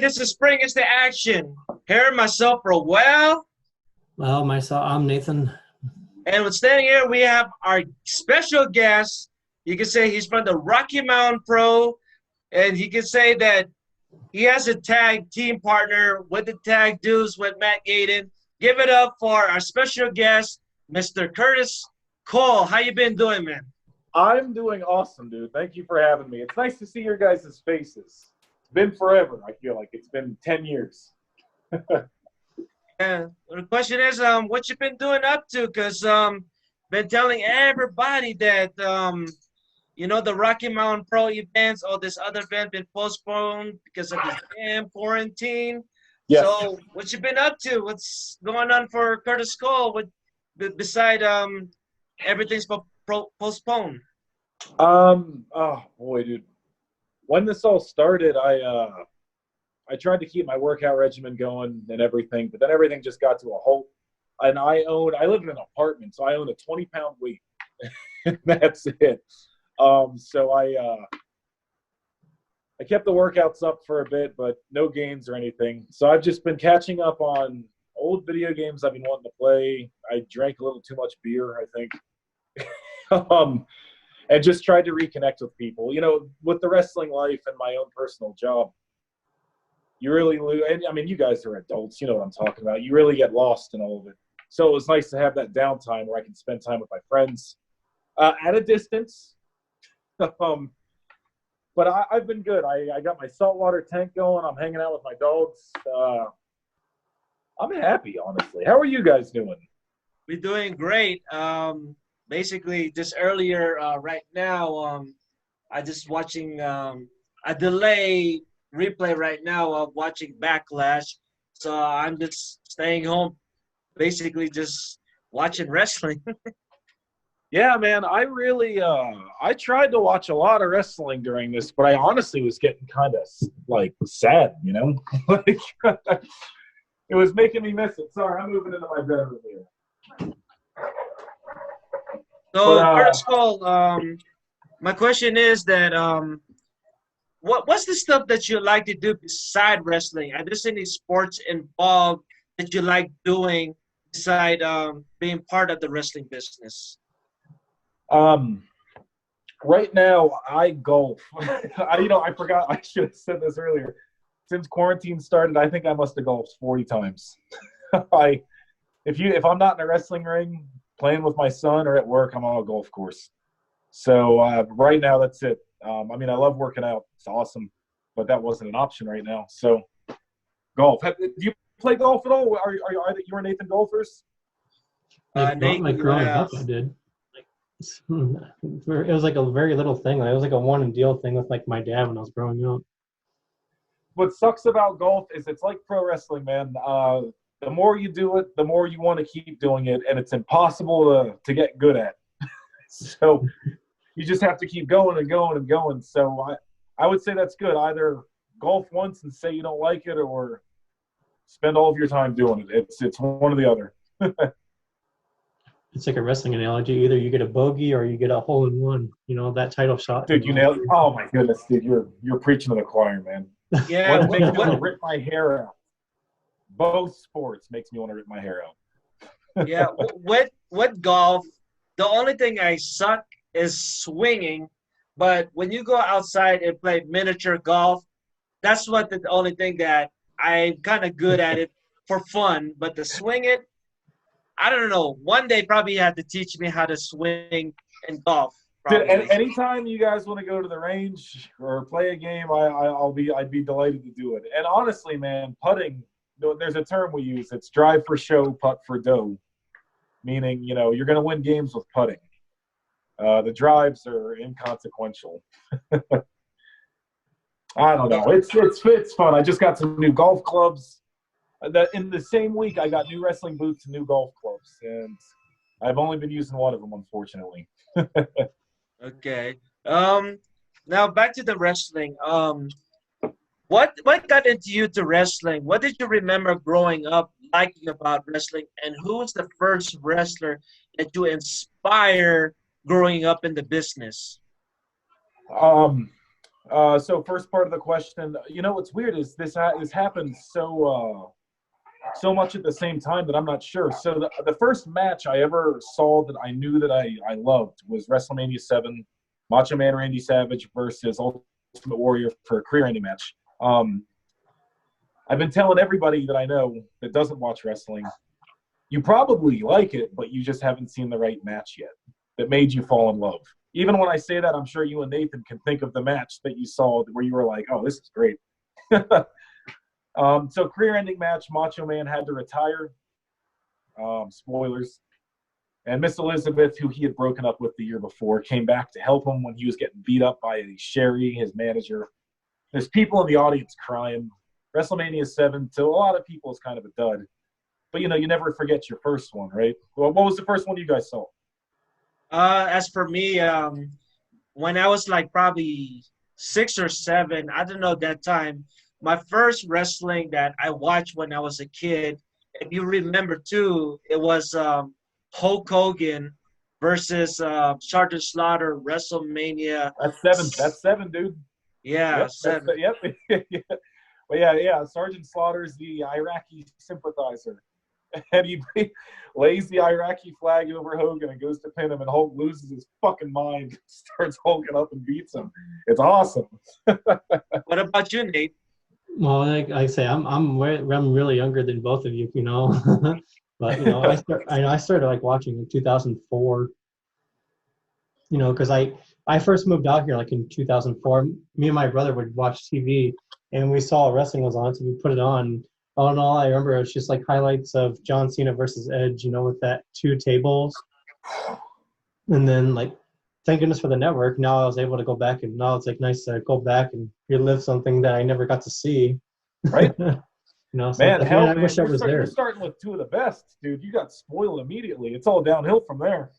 this is Spring is the Action. Here myself for a while. Well, I'm Nathan. And with standing here, we have our special guest. You can say he's from the Rocky Mountain Pro. And you can say that he has a tag team partner with the Tag Dudes with Matt Gaden. Give it up for our special guest, Mr. Curtis Cole. How you been doing, man? I'm doing awesome, dude. Thank you for having me. It's nice to see your guys' faces. It's been forever, I feel like. It's been 10 years. Yeah. The question is, what you been doing up to? Because been telling everybody that the Rocky Mountain Pro events or this other event been postponed because of this damn quarantine. Yes. So what you been up to? What's going on for Curtis Cole? Beside everything's postponed? Oh boy, dude. When this all started, I tried to keep my workout regimen going and everything, but then everything just got to a halt. And I live in an apartment, so I own a 20-pound weight. That's it. So I kept the workouts up for a bit, but no gains or anything. So I've just been catching up on old video games I've been wanting to play. I drank a little too much beer, I think. And just tried to reconnect with people. You know, with the wrestling life and my own personal job, you really lose. And I mean, you guys are adults. You know what I'm talking about. You really get lost in all of it. So it was nice to have that downtime where I can spend time with my friends at a distance. But I've been good. I got my saltwater tank going. I'm hanging out with my dogs. I'm happy, honestly. How are you guys doing? We're doing great. Basically, just earlier, right now, I just watching a delay replay right now of watching Backlash. So I'm just staying home, basically just watching wrestling. Yeah, man, I really I tried to watch a lot of wrestling during this, but I honestly was getting kind of like sad, you know? Like it was making me miss it. Sorry, I'm moving into my bedroom here. So first of all, my question is that what's the stuff that you like to do beside wrestling? Are there any sports involved that you like doing beside being part of the wrestling business? Right now I golf. I forgot I should have said this earlier. Since quarantine started, I think I must have golfed 40 times. If I'm not in a wrestling ring playing with my son or at work, I'm on a golf course. So right now that's it. I mean, I love working out. It's awesome, but that wasn't an option right now. So golf. Do you play golf at all? Are you and Nathan golfers? Growing up, I did. It was like a very little thing. It was like a one and deal thing with like my dad when I was growing up. What sucks about golf is it's like pro wrestling, man. The more you do it, the more you want to keep doing it, and it's impossible to get good at. So you just have to keep going and going and going. So I would say that's good. Either golf once and say you don't like it, or spend all of your time doing it. It's one or the other. It's like a wrestling analogy. Either you get a bogey or you get a hole in one. You know, that title shot. Dude, you nailed it. Oh my goodness, dude, you're preaching to the choir, man. Yeah. What makes me want to rip my hair out? Both sports makes me want to rip my hair out. Yeah. With golf, the only thing I suck is swinging. But when you go outside and play miniature golf, that's the only thing that I'm kind of good at it for fun. But to swing it, I don't know. One day probably you have to teach me how to swing in golf. Dude, anytime you guys want to go to the range or play a game, I'd be delighted to do it. And honestly, man, putting, there's a term we use. It's drive for show, putt for dough. Meaning, you're going to win games with putting. The drives are inconsequential. I don't know. It's fun. I just got some new golf clubs. In the same week, I got new wrestling boots and new golf clubs, and I've only been using one of them, unfortunately. Okay. Now back to the wrestling. What got into you to wrestling? What did you remember growing up liking about wrestling, and who was the first wrestler that you inspired growing up in the business? So first part of the question, you know, what's weird is this happens so much at the same time that I'm not sure. So the first match I ever saw that I knew that I loved was WrestleMania 7, Macho Man Randy Savage versus Ultimate Warrior for a career-ending match. I've been telling everybody that I know that doesn't watch wrestling, you probably like it, but you just haven't seen the right match yet that made you fall in love. Even when I say that, I'm sure you and Nathan can think of the match that you saw where you were like, oh, this is great. So career-ending match, Macho Man had to retire. Spoilers. And Miss Elizabeth, who he had broken up with the year before, came back to help him when he was getting beat up by Sherry, his manager. There's people in the audience crying. WrestleMania 7, to a lot of people, is kind of a dud. But, you know, you never forget your first one, right? Well, what was the first one you guys saw? As for me, when I was like probably 6 or 7, I don't know that time. My first wrestling that I watched when I was a kid, if you remember too, it was Hulk Hogan versus Sergeant Slaughter WrestleMania. That's 7. That's 7, dude. Yeah, Yep. seven. Yep. Well, yeah. Sergeant Slaughter's the Iraqi sympathizer. And he lays the Iraqi flag over Hogan and goes to pin him, and Hulk loses his fucking mind, starts hulking up and beats him. It's awesome. What about you, Nate? Well, like I say, I'm really younger than both of you, you know. But you know, I started like watching in 2004, you know, because I first moved out here like in 2004. Me and my brother would watch TV, and we saw wrestling was on, so we put it on. All in all, I remember it was just like highlights of John Cena versus Edge, you know, with that 2 tables, and then like thank goodness for the network. Now I was able to go back, and now it's like nice to go back and relive something that I never got to see. Right? You know, so Man, like, man, hell, I man, wish I was you're there. starting with two of the best, dude. You got spoiled immediately. It's all downhill from there.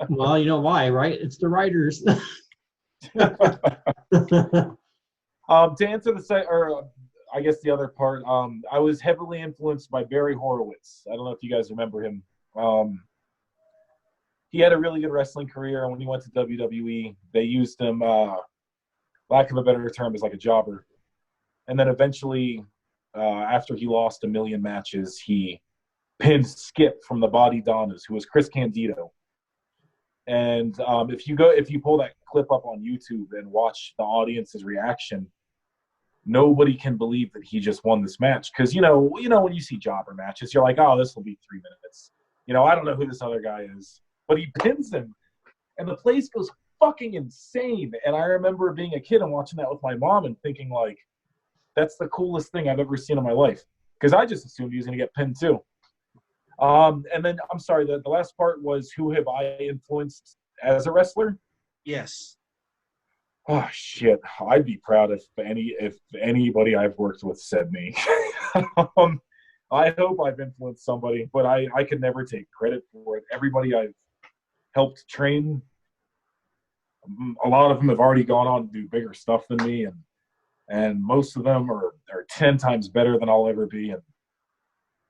Well, you know why, right? It's the writers. To answer or I guess the other part, I was heavily influenced by Barry Horowitz. I don't know if you guys remember him. He had a really good wrestling career, and when he went to WWE, they used him, lack of a better term, as like a jobber. And then eventually, after he lost a million matches, he pinned Skip from the Body Donnas, who was Chris Candido. And if you pull that clip up on YouTube and watch the audience's reaction, nobody can believe that he just won this match, because you know when you see jobber matches, you're like, oh, this will be 3 minutes. You know, I don't know who this other guy is, but he pins him, and the place goes fucking insane. And I remember being a kid and watching that with my mom and thinking like, that's the coolest thing I've ever seen in my life, because I just assumed he was going to get pinned too. And then I'm sorry, the last part was, who have I influenced as a wrestler? Yes. Oh shit! I'd be proud if anybody I've worked with said me. I hope I've influenced somebody, but I could never take credit for it. Everybody I've helped train, a lot of them have already gone on to do bigger stuff than me, and most of them are 10 times better than I'll ever be. And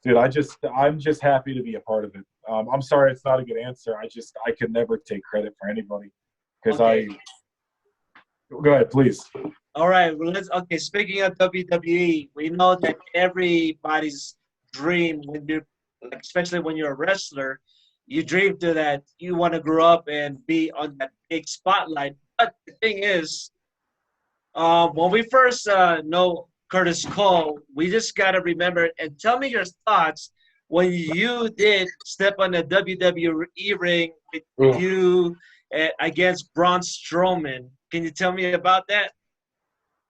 dude, I'm just happy to be a part of it. I'm sorry it's not a good answer. I could never take credit for anybody, because Okay. Go ahead, please. All right. Well, okay. Speaking of WWE, we know that everybody's dream when you're, like, especially when you're a wrestler, you dream to that you want to grow up and be on that big spotlight. But the thing is, when we first know Curtis Cole, we just got to remember and tell me your thoughts when you did step on the WWE ring with you against Braun Strowman. Can you tell me about that?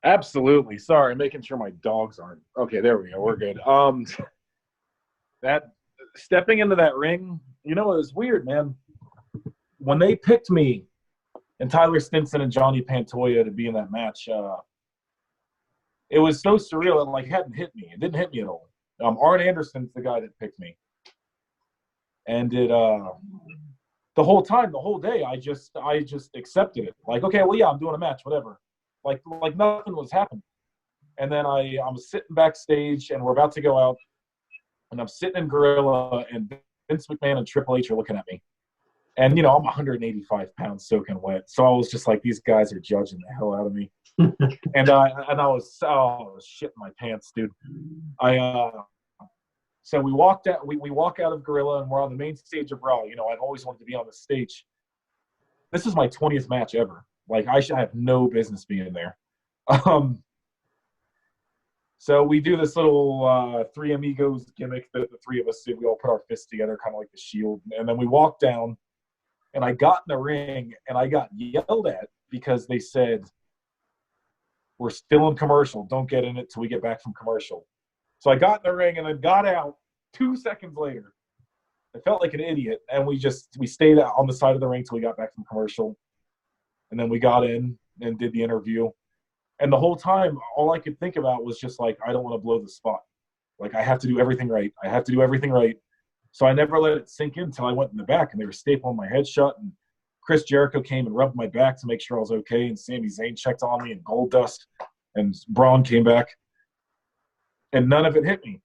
Absolutely. Sorry, making sure my dogs aren't. Okay, there we go. We're good. That stepping into that ring, you know, it was weird, man. When they picked me and Tyler Stinson and Johnny Pantoja to be in that match, it was so surreal. It like hadn't hit me. It didn't hit me at all. Arn Anderson's the guy that picked me, and it the whole time, the whole day, I just accepted it. Like, okay, well, yeah, I'm doing a match, whatever. Like nothing was happening. And then I'm sitting backstage, and we're about to go out, and I'm sitting in Gorilla, and Vince McMahon and Triple H are looking at me. And, you know, I'm 185 pounds soaking wet. So I was just like, these guys are judging the hell out of me. And I was shitting my pants, dude. So we walked out. We walk out of Gorilla, and we're on the main stage of Raw. You know, I've always wanted to be on the stage. This is my 20th match ever. Like, I should have no business being there. So we do this little Three Amigos gimmick that the three of us did. We all put our fists together, kind of like the Shield, and then we walk down. And I got in the ring, and I got yelled at because they said, "We're still in commercial. Don't get in it till we get back from commercial." So I got in the ring and then got out 2 seconds later. I felt like an idiot, and we stayed out on the side of the ring till we got back from commercial. And then we got in and did the interview. And the whole time, all I could think about was just like, I don't want to blow the spot. Like, I have to do everything right. I have to do everything right. So I never let it sink in until I went in the back, and they were stapling my head shut. And Chris Jericho came and rubbed my back to make sure I was okay. And Sami Zayn checked on me, and Goldust and Braun came back. And none of it hit me.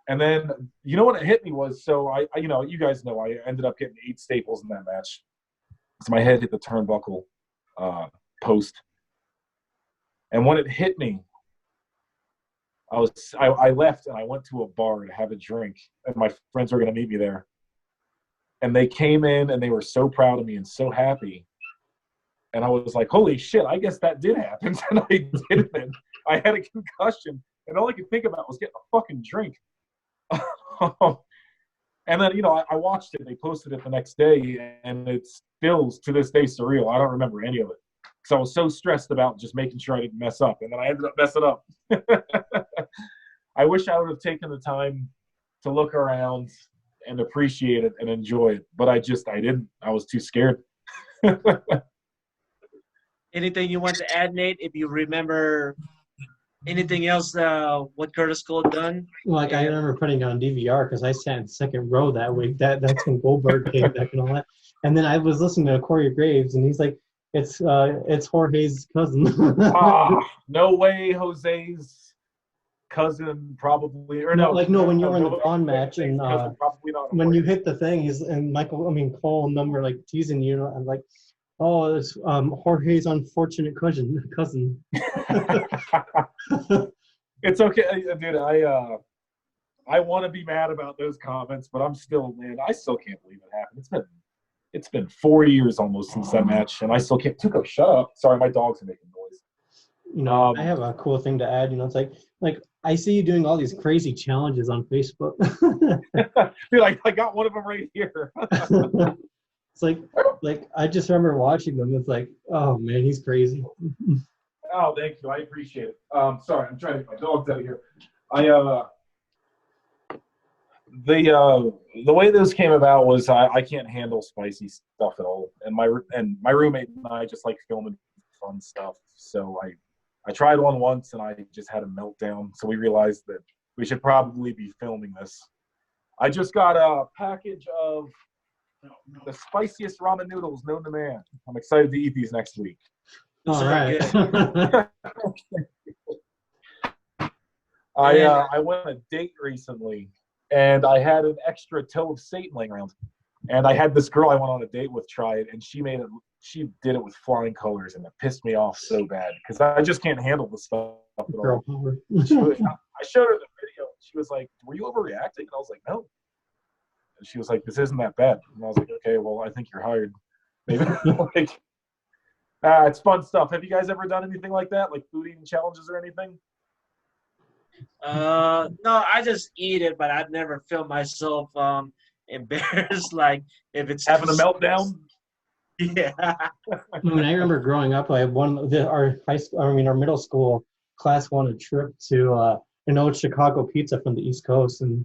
And then, you know what it hit me was, so I you know, you guys know I ended up getting 8 staples in that match. So my head hit the turnbuckle post. And when it hit me, I left and I went to a bar to have a drink, and my friends were going to meet me there. And they came in and they were so proud of me and so happy. And I was like, holy shit, I guess that did happen. And I didn't. I had a concussion, and all I could think about was getting a fucking drink. And then, you know, I watched it. They posted it the next day, and it still, to this day, surreal. I don't remember any of it because I was so stressed about just making sure I didn't mess up. And then I ended up messing up. I wish I would have taken the time to look around and appreciate it and enjoy it. But I didn't. I was too scared. Anything you want to add, Nate? If you remember anything else, what Curtis Cole done? Like, I remember putting it on DVR because I sat in second row that week. That's when Goldberg came back and all that. And then I was listening to Corey Graves, and he's like, it's Jorge's cousin. No way, Jose's cousin probably, or no, when you were in the Braun match, and probably not when you hit the thing, Cole and them were like teasing you. I'm like, oh, it's Jorge's unfortunate cousin. It's okay, dude. I want to be mad about those comments, but I still can't believe it happened. It's been 4 years almost since that match, and I still can't. Tuco, shut up! Sorry, my dogs are making noise. You know, I have a cool thing to add. You know, it's like I see you doing all these crazy challenges on Facebook. Dude, I got one of them right here. It's like I just remember watching them. It's like, oh man, he's crazy. Oh, thank you. I appreciate it. Sorry, I'm trying to get my dogs out of here. The way this came about was I can't handle spicy stuff at all, and my roommate and I just like filming fun stuff. So I tried one once and I just had a meltdown. So we realized that we should probably be filming this. I just got a package of the spiciest ramen noodles known to man. I'm excited to eat these next week. All right. I went on a date recently, and I had an extra toe of Satan laying around. And I had this girl I went on a date with try it, and she did it with flying colors, and it pissed me off so bad because I just can't handle the stuff at all. I showed her the video, and she was like, "Were you overreacting?" And I was like, "No." And she was like, "This isn't that bad." And I was like, "Okay, well, I think you're hired." Maybe it's fun stuff. Have you guys ever done anything like that, like food eating challenges or anything? No, I just eat it, but I've never felt myself embarrassed. Like if it's having a meltdown. Yeah. I remember growing up, our middle school class won a trip to an old Chicago pizza from the East Coast, and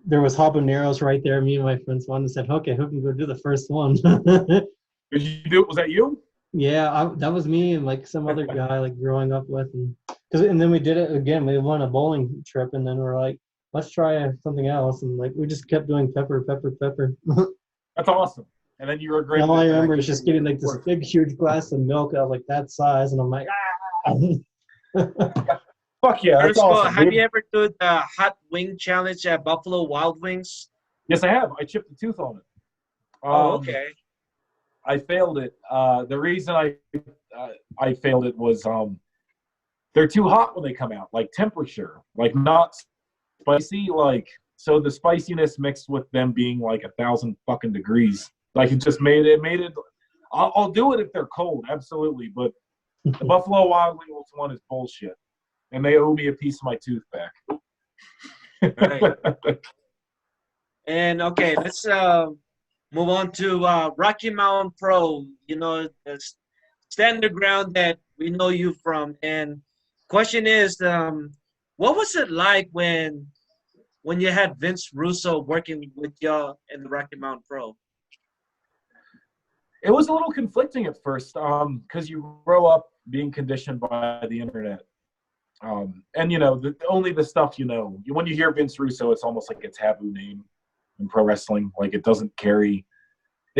there was habaneros right there. Me and my friends won and said, "Okay, who can go do the first one?" Did you do it? Was that you? Yeah, that was me and like some other guy like growing up with, and then we did it again. We won a bowling trip, and then we're like, let's try something else, and like we just kept doing pepper. That's awesome. And then you were great. All I remember is just getting like this big, huge glass of milk. I was like that size, and I'm like, fuck yeah, that's awesome. Have you ever done the hot wing challenge at Buffalo Wild Wings? Yes, I have. I chipped a tooth on it. Okay. I failed it. The reason I failed it was they're too hot when they come out, like temperature, like not spicy, like so the spiciness mixed with them being like 1,000 fucking degrees, like it just made it. I'll do it if they're cold, absolutely, but the Buffalo Wild Wings one is bullshit, and they owe me a piece of my tooth back. Right. And okay, let's move on to Rocky Mountain Pro. You know, the standard ground that we know you from. And question is, what was it like when you had Vince Russo working with y'all in the Rocky Mountain Pro? It was a little conflicting at first, because you grow up being conditioned by the internet. And you know, only the stuff you know. When you hear Vince Russo, it's almost like a taboo name in pro wrestling. Like it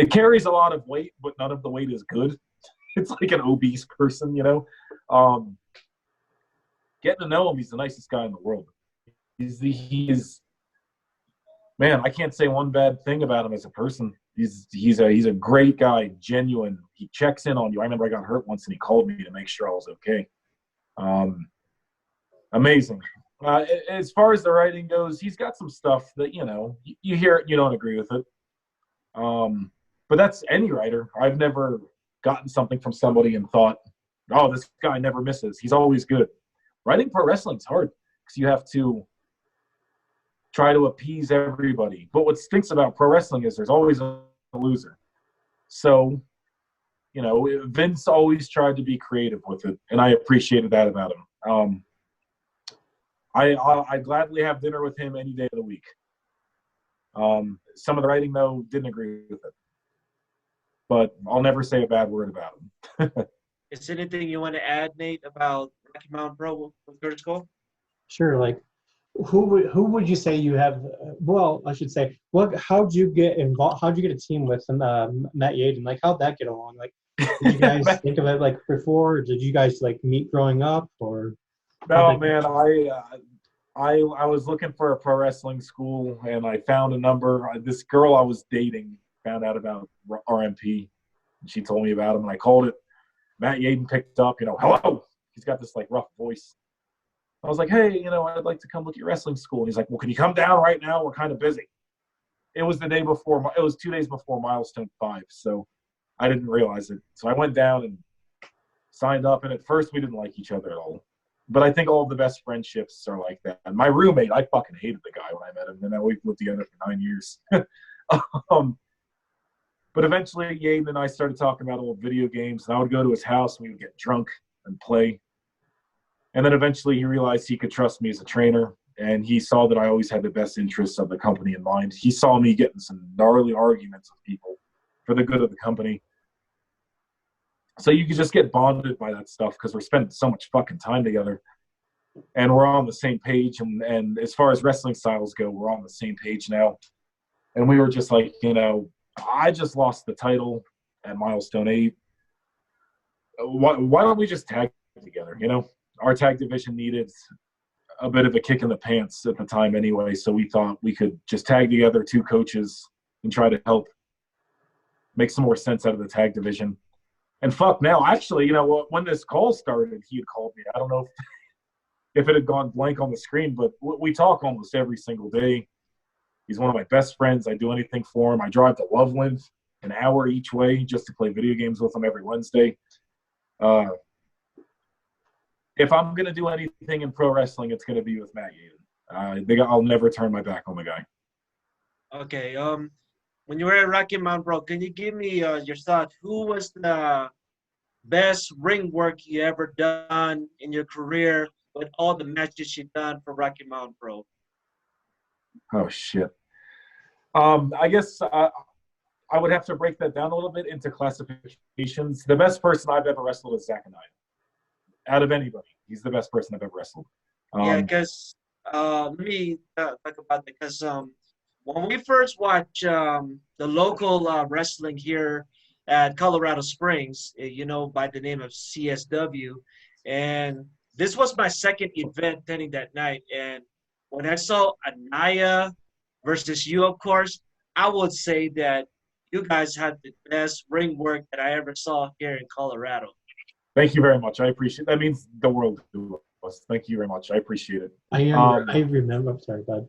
carries a lot of weight, but none of the weight is good. It's like an obese person, you know. Getting to know him, he's the nicest guy in the world. He's man, I can't say one bad thing about him as a person. He's a great guy, genuine. He checks in on you. I remember I got hurt once and he called me to make sure I was okay. Amazing. As far as the writing goes, he's got some stuff that, you know, you hear it, you don't agree with it. But that's any writer. I've never gotten something from somebody and thought, oh, this guy never misses. He's always good. Writing pro wrestling is hard because you have to try to appease everybody. But what stinks about pro wrestling is there's always a loser. So, you know, Vince always tried to be creative with it, and I appreciated that about him. I gladly have dinner with him any day of the week. Some of the writing, though, didn't agree with it. But I'll never say a bad word about him. Is there anything you want to add, Nate, about Rocky Mountain Pro with Curtis Cole? Sure. Like, who would you say you have? Well, I should say, how'd you get involved? How'd you get a team with Matt Yaden? Like, how'd that get along? Like, did you guys think of it like before? Or did you guys like meet growing up, or? No, man. I was looking for a pro wrestling school, and I found a number. This girl I was dating found out about RMP, and she told me about him, and I called it. Matt Yaden picked up, you know, hello. He's got this like rough voice. I was like, hey, you know, I'd like to come look at your wrestling school. And he's like, well, can you come down right now? We're kind of busy. It was the day before. It was 2 days before Milestone 5, so I didn't realize it. So I went down and signed up, and at first we didn't like each other at all. But I think all of the best friendships are like that. And my roommate, I fucking hated the guy when I met him, and then we lived together for 9 years. But eventually, Yaden and I started talking about old video games, and I would go to his house, and we would get drunk and play. And then eventually he realized he could trust me as a trainer, and he saw that I always had the best interests of the company in mind. He saw me getting some gnarly arguments with people for the good of the company. So you could just get bonded by that stuff because we're spending so much fucking time together. And we're on the same page. And as far as wrestling styles go, we're on the same page now. And we were just like, you know, I just lost the title at Milestone 8. Why don't we just tag together, you know? Our tag division needed a bit of a kick in the pants at the time anyway, so we thought we could just tag together 2 coaches and try to help make some more sense out of the tag division. And fuck now, actually, you know, when this call started, he had called me. I don't know if it had gone blank on the screen, but we talk almost every single day. He's one of my best friends. I do anything for him. I drive to Loveland an hour each way just to play video games with him every Wednesday. If I'm going to do anything in pro wrestling, it's going to be with Matt Yaden. I'll never turn my back on the guy. Okay. When you were at Rocky Mountain Pro, can you give me your thought? Who was the best ring work you ever done in your career with all the matches you've done for Rocky Mountain Pro? Oh, shit. I guess I would have to break that down a little bit into classifications. The best person I've ever wrestled is Zack and I. Out of anybody, he's the best person I've ever wrestled. Yeah, because let me talk about that. Because when we first watched the local wrestling here at Colorado Springs, you know, by the name of CSW, and this was my second event attending that night. And when I saw Anaya versus you, of course, I would say that you guys had the best ring work that I ever saw here in Colorado. Thank you very much. I appreciate that. Means the world to us. Thank you very much. I appreciate it. I remember. I'm sorry, bud.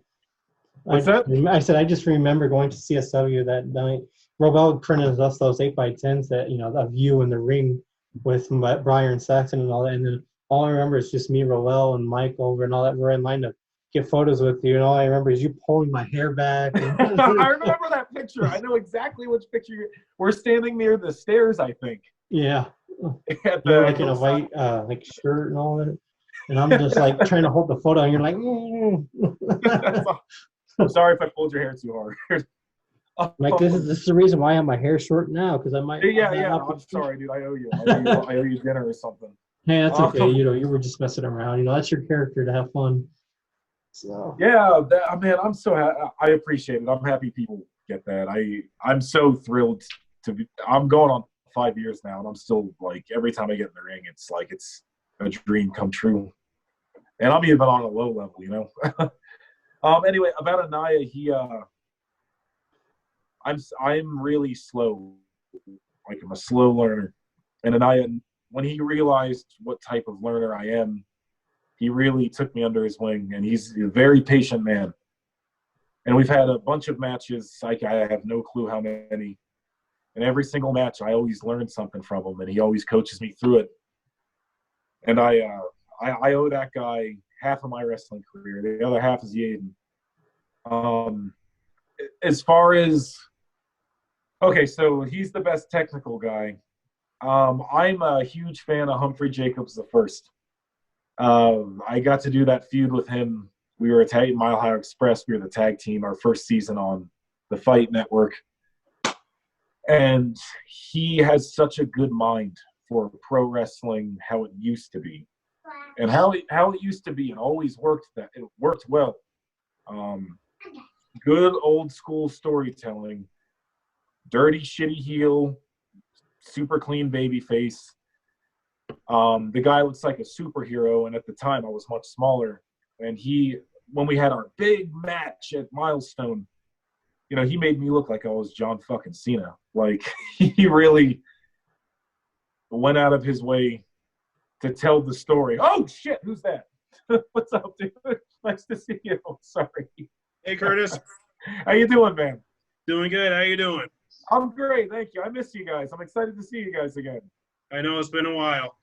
What's that? I said I just remember going to CSW that night. Robel printed us those 8x10s that of you in the ring with Brian Saxon and all that, and then all I remember is just me, Robel, and Mike over and all that. We're in line to get photos with you, and all I remember is you pulling my hair back. I remember that picture. I know exactly which picture we're standing near the stairs, I think. Yeah. You're like in a white like shirt and all that. And I'm just like trying to hold the photo, and you're like, I'm sorry if I pulled your hair too hard. Like this is the reason why I have my hair short now, because I might. Yeah. I'm sorry, dude. I owe you. I owe you dinner or something. Hey, that's okay. You were just messing around. That's your character to have fun. So. Yeah, man, I'm so I appreciate it. I'm happy people get that. I'm so thrilled to be. I'm going on 5 years now, and I'm still like every time I get in the ring, it's like it's a dream come true. And I'm even on a low level, Anyway, about Anaya, I'm really slow. Like I'm a slow learner. And Anaya, when he realized what type of learner I am, he really took me under his wing, and he's a very patient man. And we've had a bunch of matches. Like I have no clue how many. And every single match, I always learn something from him, and he always coaches me through it. And I owe that guy half of my wrestling career. The other half is Yaden. As far as okay, so he's the best technical guy. I'm a huge fan of Humphrey Jacobs the first. I got to do that feud with him. We were a Mile High Express. We were the tag team our first season on the Fight Network. And he has such a good mind for pro wrestling, how it used to be. And how it used to be, and always worked well. Good old school storytelling. Dirty, shitty heel, super clean baby face. The guy looks like a superhero, and at the time I was much smaller. And when we had our big match at Milestone, he made me look like I was John fucking Cena. Like he really went out of his way to tell the story. Oh shit, who's that? What's up, dude? Nice to see you. Sorry. Hey, Curtis. How you doing, man? Doing good. How you doing? I'm great, thank you. I miss you guys. I'm excited to see you guys again. I know it's been a while.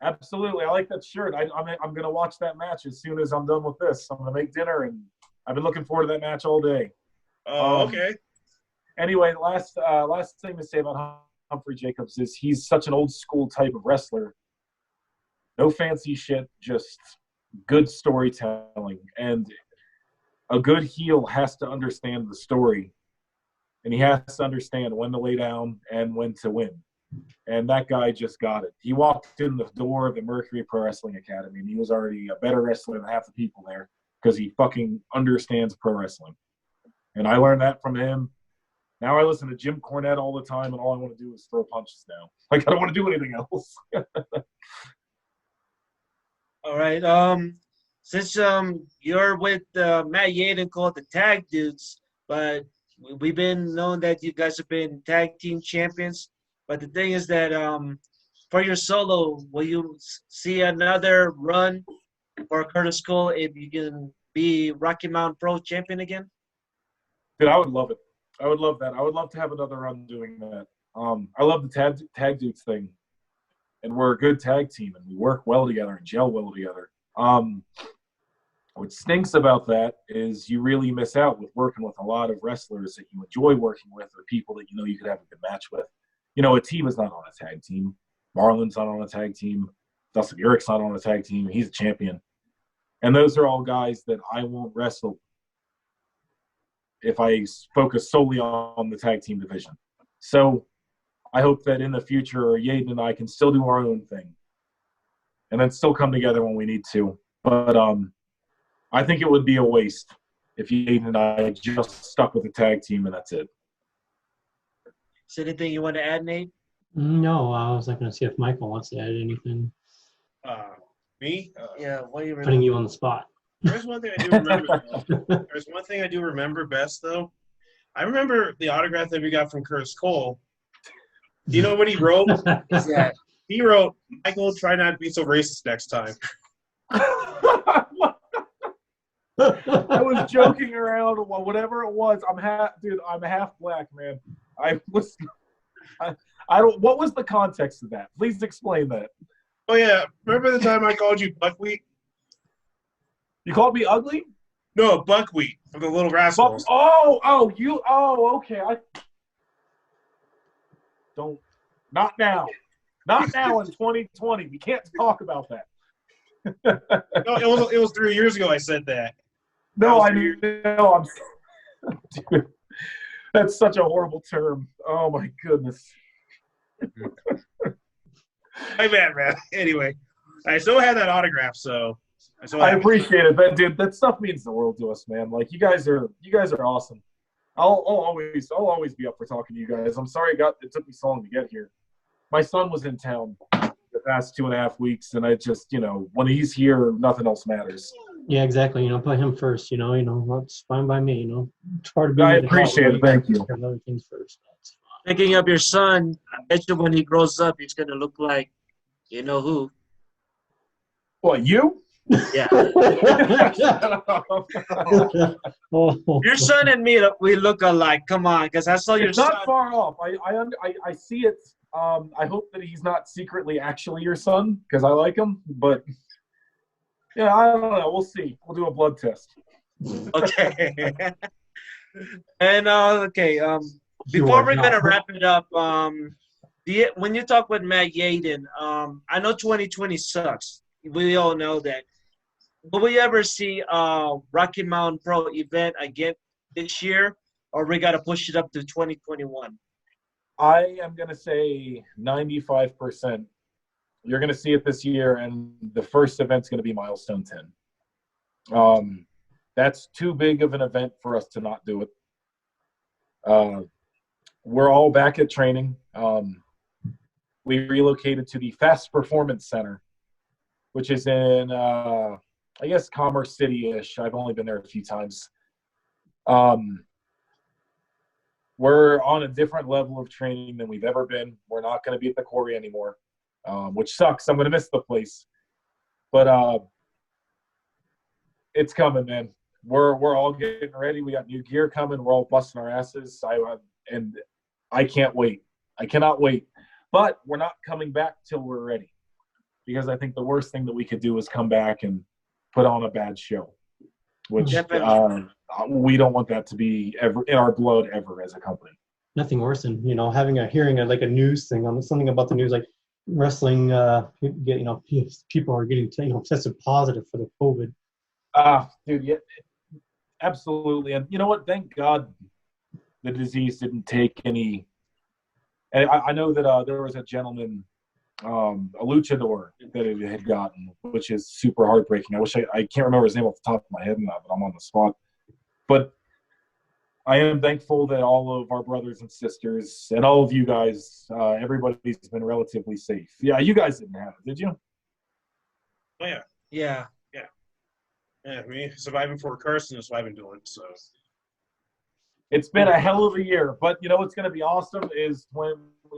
Absolutely. I like that shirt. I'm going to watch that match as soon as I'm done with this. I'm going to make dinner, and I've been looking forward to that match all day. Oh, okay. Anyway, last thing to say about Humphrey Jacobs is he's such an old school type of wrestler. No fancy shit, just good storytelling. And a good heel has to understand the story. And he has to understand when to lay down and when to win. And that guy just got it. He walked in the door of the Mercury Pro Wrestling Academy, and he was already a better wrestler than half the people there because he fucking understands pro wrestling. And I learned that from him. Now I listen to Jim Cornette all the time, and all I want to do is throw punches now. Like, I don't want to do anything else. All right. Since you're with Matt Yaden called the Tag Dudes, but we've been known that you guys have been tag team champions. But the thing is that for your solo, will you see another run for Curtis Cole if you can be Rocky Mountain Pro champion again? Dude, I would love it. I would love that. I would love to have another run doing that. I love the tag dudes thing. And we're a good tag team, and we work well together and gel well together. What stinks about that is you really miss out with working with a lot of wrestlers that you enjoy working with, or people that you could have a good match with. A team is not on a tag team. Marlon's not on a tag team. Dustin Urich's not on a tag team. He's a champion. And those are all guys that I won't wrestle if I focus solely on the tag team division. So I hope that in the future, Yaden and I can still do our own thing and then still come together when we need to. But I think it would be a waste if Yaden and I just stuck with the tag team and that's it. Is there anything you want to add, Nate? No, I was not going to see if Michael wants to add anything. Me? Yeah, what do you Putting you on the spot. There's one thing I do remember. There's one thing I do remember best, though. I remember the autograph that we got from Curtis Cole. Do you know what he wrote? Yeah. He wrote, "Michael, try not to be so racist next time." I was joking around, whatever it was. Dude, I'm half black, man. I don't. What was the context of that? Please explain that. Oh yeah, remember the time I called you buckwheat? You called me ugly? No, buckwheat from the Little Rascals. Okay. Not now. Not now in 2020. We can't talk about that. No, it was 3 years ago I said that. No, I know. Dude, that's such a horrible term. Oh my goodness. My bad, man. Anyway, I still have that autograph, so I appreciate it, but dude, that stuff means the world to us, man. Like you guys are awesome. I'll always be up for talking to you guys. I'm sorry it took me so long to get here. My son was in town the past 2.5 weeks, and I just, when he's here, nothing else matters. Yeah, exactly. Put him first. That's fine by me. It's part of being. I appreciate it. Thank you. Have other things first. That's fine. Picking up your son, I bet you when he grows up, he's gonna look like, you know who? What, you? Yeah. Oh. Your son and me, we look alike. Come on, because I saw your It's son. not far off. I see it. I hope that he's not secretly actually your son because I like him. But yeah, I don't know. We'll see. We'll do a blood test. Okay. And before we're gonna wrap it up, when you talk with Matt Yaden, I know 2020 sucks. We all know that. Will we ever see Rocky Mountain Pro event again this year, or we got to push it up to 2021? I am going to say 95%. You're going to see it this year, and the first event's going to be Milestone 10. That's too big of an event for us to not do it. We're all back at training. We relocated to the Fast Performance Center, which is in, I guess, Commerce City-ish. I've only been there a few times. We're on a different level of training than we've ever been. We're not going to be at the quarry anymore, which sucks. I'm going to miss the place. But it's coming, man. We're all getting ready. We got new gear coming. We're all busting our asses. And I can't wait. I cannot wait. But we're not coming back till we're ready, because I think the worst thing that we could do is come back and put on a bad show, which we don't want that to be ever in our blood ever as a company. Nothing worse than hearing a news thing on something about the news, like wrestling. People are getting tested positive for the COVID. Dude, yeah, absolutely. And you know what? Thank God the disease didn't take any. And I know that there was a gentleman, a luchador, that it had gotten, which is super heartbreaking. I wish I can't remember his name off the top of my head now, but I'm on the spot. But I am thankful that all of our brothers and sisters and all of you guys, everybody's been relatively safe. Yeah, you guys didn't have it, did you? Oh yeah. Yeah. Yeah, me surviving Fort Carson is what I've been doing. So it's been a hell of a year. But you know what's going to be awesome is when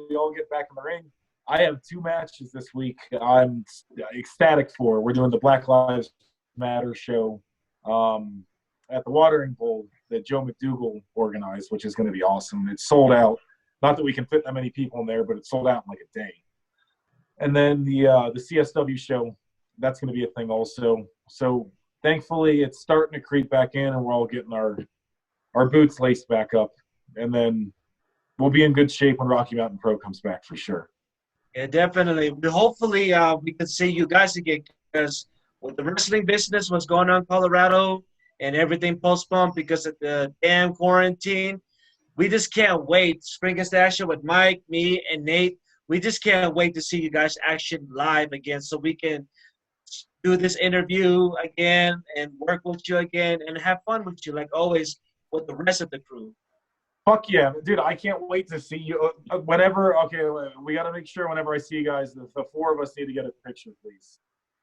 we all get back in the ring. I have 2 matches this week I'm ecstatic for. We're doing the Black Lives Matter show at the watering hole that Joe McDougall organized, which is going to be awesome. It's sold out. Not that we can fit that many people in there, but it's sold out in like a day. And then the CSW show, that's going to be a thing also. So thankfully, it's starting to creep back in, and we're all getting our boots laced back up. And then we'll be in good shape when Rocky Mountain Pro comes back for sure. Yeah, definitely. Hopefully, we can see you guys again, because with the wrestling business, what's going on in Colorado, and everything postponed because of the damn quarantine, we just can't wait. Spring Against Action with Mike, me, and Nate. We just can't wait to see you guys action live again, so we can do this interview again and work with you again and have fun with you, like always, with the rest of the crew. Fuck yeah, dude! I can't wait to see you. Whenever, okay, we got to make sure whenever I see you guys, the 4 of us need to get a picture, please.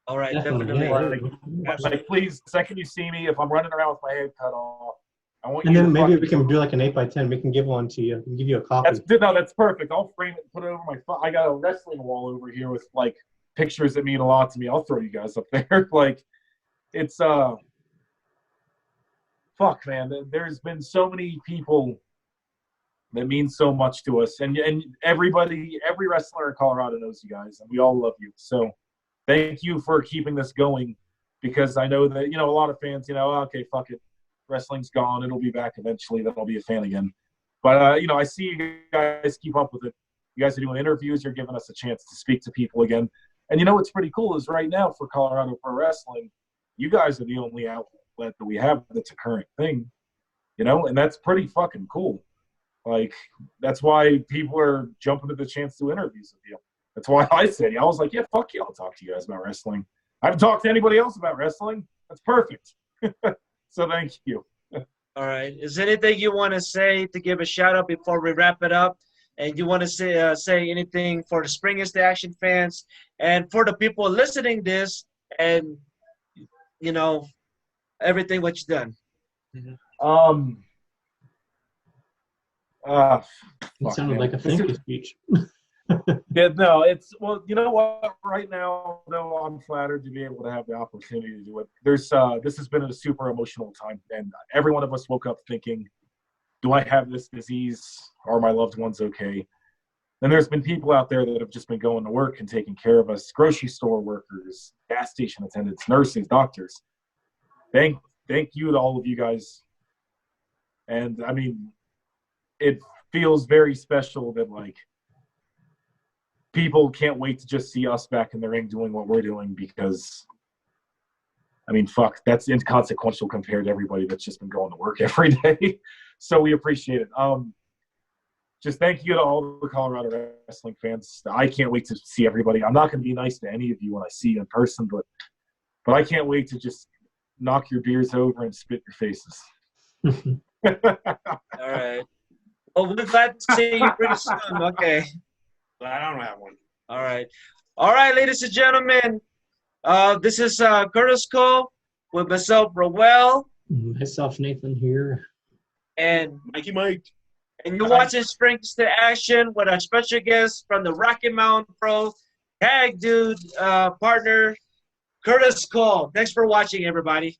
All right, Definitely. definitely. Like, please, the second you see me, if I'm running around with my head cut off, I want And you then to maybe fucking we can do like an 8x10. We can give one to you. We'll give you a copy. That's perfect. I'll frame it and put it over my phone. I got a wrestling wall over here with like pictures that mean a lot to me. I'll throw you guys up there. Like it's fuck, man. There's been so many people that mean so much to us, and every wrestler in Colorado knows you guys, and we all love you. So thank you for keeping this going, because I know that, a lot of fans, okay, fuck it, wrestling's gone, it'll be back eventually, then I'll be a fan again. But I see you guys keep up with it. You guys are doing interviews, you're giving us a chance to speak to people again. And what's pretty cool is right now for Colorado Pro Wrestling, you guys are the only outlet that we have that's a current thing, and that's pretty fucking cool. Like, that's why people are jumping at the chance to interviews with you. That's why I said, I was like, yeah, fuck you, I'll talk to you guys about wrestling. I haven't talked to anybody else about wrestling. That's perfect. So thank you. All right. Is there anything you want to say to give a shout out before we wrap it up? And you want to say anything for the Spring is the Action fans and for the people listening this and, everything what you've done? It sounded like a thank you speech. Yeah, no, it's, well, you know what? Right now, though, I'm flattered to be able to have the opportunity to do it. This has been a super emotional time, and every one of us woke up thinking, do I have this disease? Are my loved ones okay? And there's been people out there that have just been going to work and taking care of us, grocery store workers, gas station attendants, nurses, doctors. Thank you to all of you guys. And, I mean, it feels very special that, like, people can't wait to just see us back in the ring doing what we're doing, because, I mean, fuck, that's inconsequential compared to everybody that's just been going to work every day. So we appreciate it. Just thank you to all the Colorado wrestling fans. I can't wait to see everybody. I'm not going to be nice to any of you when I see you in person, but I can't wait to just knock your beers over and spit your faces. All right. Well, we're glad to see you pretty soon. Okay. But I don't have one. All right. All right, ladies and gentlemen. This is Curtis Cole with myself, Rowell. Myself, Nathan here. And Mikey Mike. And you're watching Springs to Action with our special guest from the Rocky Mountain Pro Tag Dude partner, Curtis Cole. Thanks for watching, everybody.